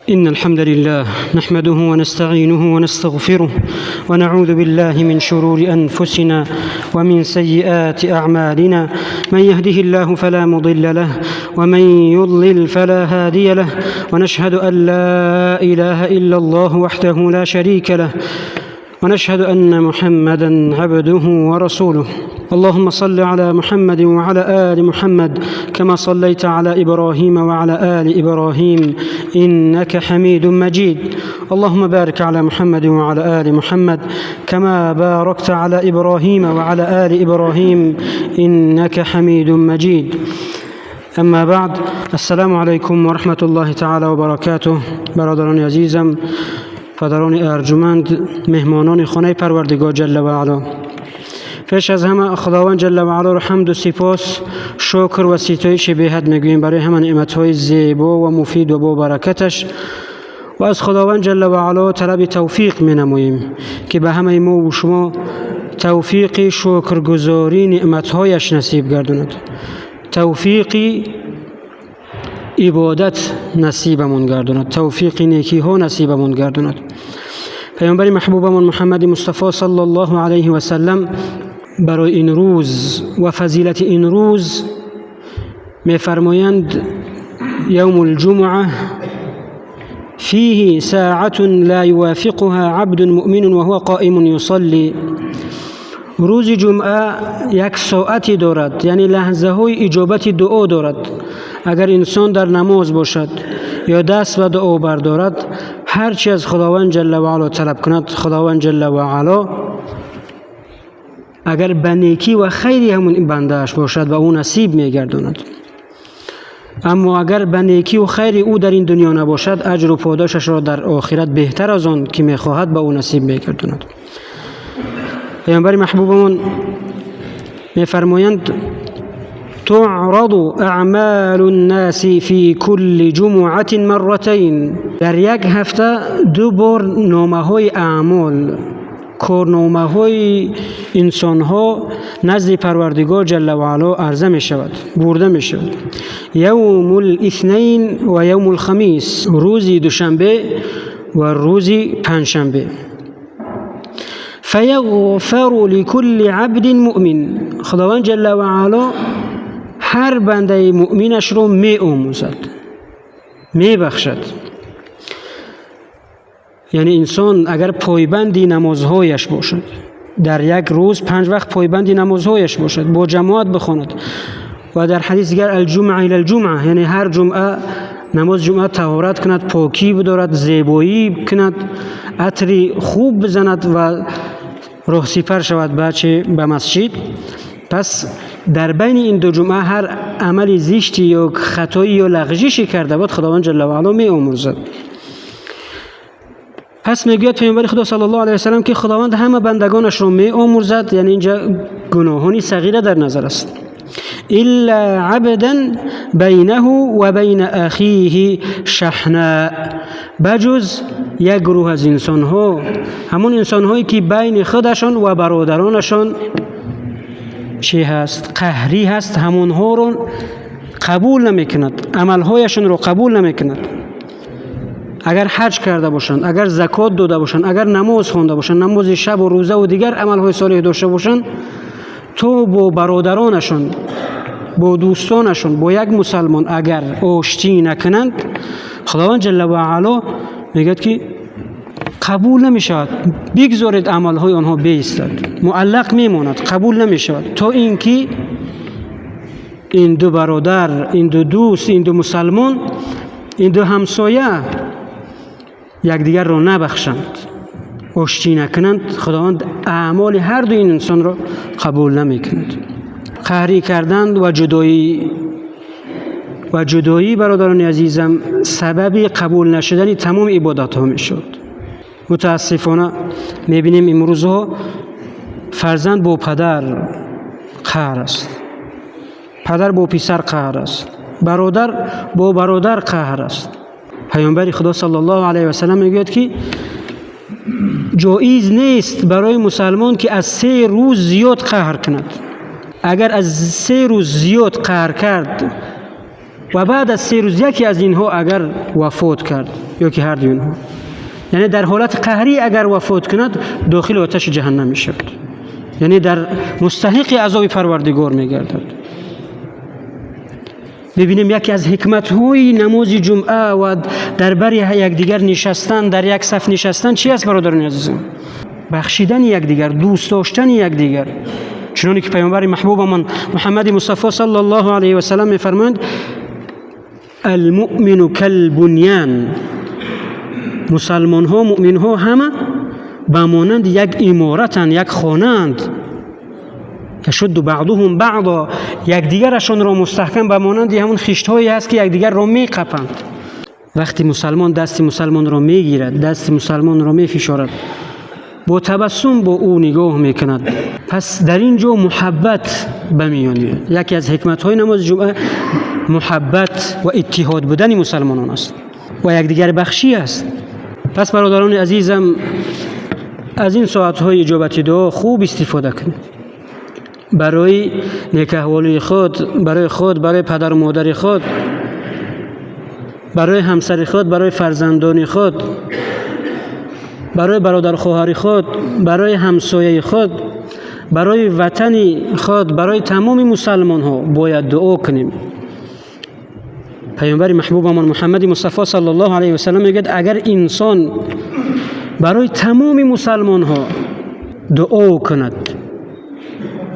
إن الحمد لله نحمده ونستعينه ونستغفره ونعوذ بالله من شرور أنفسنا ومن سيئات أعمالنا. من يهده الله فلا مضل له ومن يضلل فلا هادي له، ونشهد أن لا إله إلا الله وحده لا شريك له، ونشهد أن محمدًا عبده ورسوله. اللهم صل على محمد وعلى آل محمد كما صليت على إبراهيم وعلى آل إبراهيم إنك حميد مجيد. اللهم بارك على محمد وعلى آل محمد كما باركت على إبراهيم وعلى آل إبراهيم إنك حميد مجيد. اما بعد، السلام عليكم ورحمة الله تعالى وبركاته. برادران عزیزم، پدران ارجمند، مهمانان خانه پروردگار جل و علا، پیش از همه خداوند جل و علا را حمد و سپاس، شکر و ستایش بی حد میگوییم برای همه نعمت‌های زیبا و مفید و با برکتش، و از خداوند جل و علا طلب توفیق می‌نماییم که به همه ما و شما توفیق شکرگزاری نعمت‌هایش نصیب گرداند، توفیق عبادت نصیبمون گرداند، توفیق نیکی ها نصیبمون گرداند. پیامبر محبوبمون محمد مصطفی صلی الله علیه و سلم برای این روز و فضیلت این روز می‌فرمایند: یوم الجمعه فیه ساعت لا یوافقها عبد مؤمن وهو قائم یصلی. روز جمعه یک ساعتی دارد، یعنی لحظه های اجابت دعا دارد. اگر انسان در نماز باشد یا دست به دعا بردارد، هرچی از خداوند جل و علا طلب کند، خداوند جل و علا اگر به نیکی و خیری همون بندهش باشد و او نصیب میگرداند. اما اگر به نیکی و خیری او در این دنیا نباشد، اجر و پاداشش را در آخرت بهتر از آن که میخواهد به او نصیب میگرداند. پیامبر محبوبمون میفرمایند: تعرض اعمال الناس في كل جمعة مرتين. در یک هفته دو بار نامه های اعمال، کارنامه های انسان ها نزد پروردگار جل و علا عرضه می شود، برده می شود. یوم الاثنین و یوم الخمیس، روزی دوشنبه و روزی پنجشنبه. فیغفر لكل عبد مؤمن. خداوند جل و علا هر بنده مؤمنش رو می آموزد، می بخشد. یعنی انسان اگر پایبندی نمازهایش باشد، در یک روز 5 وقت پایبندی نمازهایش باشد، با جماعت بخواند، و در حدیث دیگر الجمعه الی الجمعه، یعنی هر جمعه نماز جمعه طهارت کند، پاکی بدارد، زیبایی کند، عطری خوب بزند و راه سپر شود به مسجد. پس در بین این دو جمعه هر عمل زشتی یا خطایی یا لغزشی کرده بود، خداوند جل و علا می آمرزد. پس میگوید پیامبر خدا صلی الله علیه و سلم که خداوند همه بندگانش رو می آمرزد، یعنی اینجا گناهانی صغیره در نظر است. الا عبدا بینه و بین اخیه شحناء، بجز یک گروه از انسان ها، همون انسان هایی که بین خودشان و برادرانشان چی هست؟ قهری هست. همون ها رو قبول نمی کند، عملهایشون رو قبول نمی کند. اگر حج کرده باشند، اگر زکات داده باشند، اگر نماز خوانده باشند، نماز شب و روزه و دیگر عملهای صالح داشته باشند، تو با برادرانشون، با دوستانشون، با یک مسلمان اگر آشتی نکنند، خداوند جل و علا میگه که قبول نمی شود. بگذارید عملهای آنها بیستد، معلق میماند، قبول نمی شود، تا اینکه این دو برادر، این دو دوست، این دو مسلمان، این دو همسایه یکدیگر را نبخشند، آشتی نکنند، خداوند اعمال هر دو این انسان را قبول نمی کند. قهری کردند و جدایی برادران عزیزم سبب قبول نشدن تمام عبادت ها می شد. متاسفانه میبینیم امروزها فرزند با پدر قهر است، پدر با پسر قهر است، برادر با برادر قهر است. پیامبر خدا صلی الله علیه و سلم میگوید که جایز نیست برای مسلمان که از 3 روز زیاد قهر کند. اگر از 3 روز زیاد قهر کرد و بعد از 3 روز یکی از اینها اگر وفات کرد یا که هر دو اینها، یعنی در حالت قهری اگر وفات کند داخل آتش جهنم می شود، یعنی در مستحق عذاب پروردگار می گردد. ببینیم یکی از حکمت های نماز جمعه و در بر یکدیگر نشستن، در یک صف نشستن چی است برادران عزیزم؟ بخشیدن یکدیگر، دوست داشتن یکدیگر. چنانکه که پیامبر محبوبمان محمد مصطفی صلی الله علیه و سلم می‌فرمایند المؤمن کالبنیان، مسلمان ها مؤمن ها همه به مانند یک عمارتند، یک خانه‌اند. یشد بعضهم بعضا، یکدیگرشان را مستحکم به مانند همون خشت‌هایی است که یکدیگر را می‌قپند. وقتی مسلمان دست مسلمان را میگیرد، دست مسلمان را میفشارد، با تبسم با او نگاه میکند، پس در اینجا محبت به میان میاد. یکی از حکمت‌های نماز جمعه محبت و اتحاد بودن مسلمانان است و یکدیگر بخشی است. پس برادران عزیزم از این ساعت‌های اجابت دعا خوب استفاده کنید، برای نیک‌احوالی خود، برای پدر و مادر خود، برای همسر خود، برای فرزندان خود، برای برادر خواهر خود، برای همسایه خود، برای وطن خود، برای تمام مسلمان ها باید دعا کنیم. پیامبر محبوبمان محمد مصطفی صلی الله علیه و سلم میگه اگر انسان برای تمام مسلمان ها دعا کند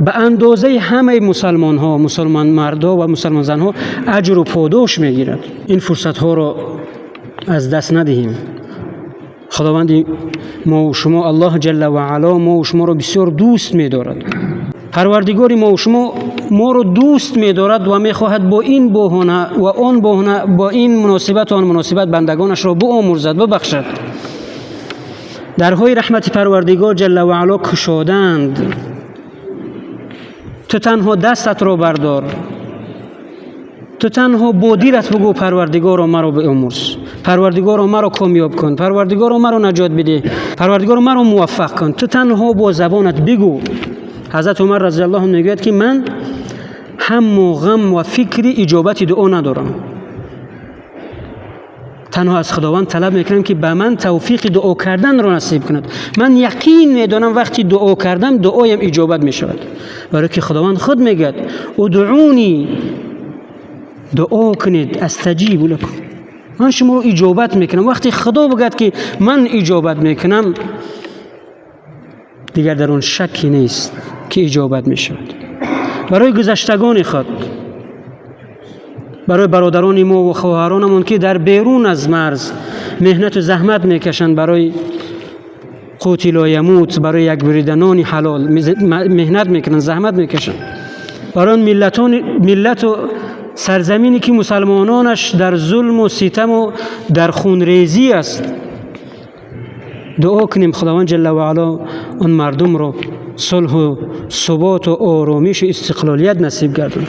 به اندازه همه مسلمان ها، مسلمان مردا و مسلمان زن ها اجر و پاداش میگیرد. این فرصت ها را از دست ندهیم. خداوند ما و شما الله جل و علا ما و شما را بسیار دوست می‌دارد. پروردگار ما و شما ما را دوست می‌دارد و می‌خواهد با این بهانه و آن بهانه، با این مناسبت و آن مناسبت بندگانش را بیامرزد، ببخشد. درهای رحمت پروردگار جل و علا کشادند. تو تنها دستت را بردار، تو تنها با دیرت بگو پروردگارا مرا بیامرز، پروردگارا مرا کامیاب کن، پروردگارا مرا نجات بده، پروردگارا مرا موفق کن. تو تنها با زبانت بگو. حضرت عمر رضی الله عنه میگوید که من هم و غم و فکر اجابت دعا ندارم، تنها از خداوند طلب میکنم که به من توفیق دعا کردن را نصیب کند. من یقین میدانم وقتی دعا کردم دعایم اجابت میشود، برای که خداوند خود میگه ادعونی، دعا کنید استجیب لکم، من شما رو اجابت میکنم. وقتی خدا بگه که من اجابت میکنم دیگر در اون شکی نیست که اجابت میشود. برای گذشتگان خود، برای برادران ما و خواهرانمون که در بیرون از مرز مهنت و زحمت میکشند برای قوت لا یموت، برای یک بریدنان حلال مهنت میکنند، زحمت میکشند، برای ملت و سرزمینی که مسلمانانش در ظلم و ستم و در خونریزی است، دعا کنیم خداوند جل و علا آن مردم را صلح و ثبات و آرامش و استقلالیت نصیب گرداند.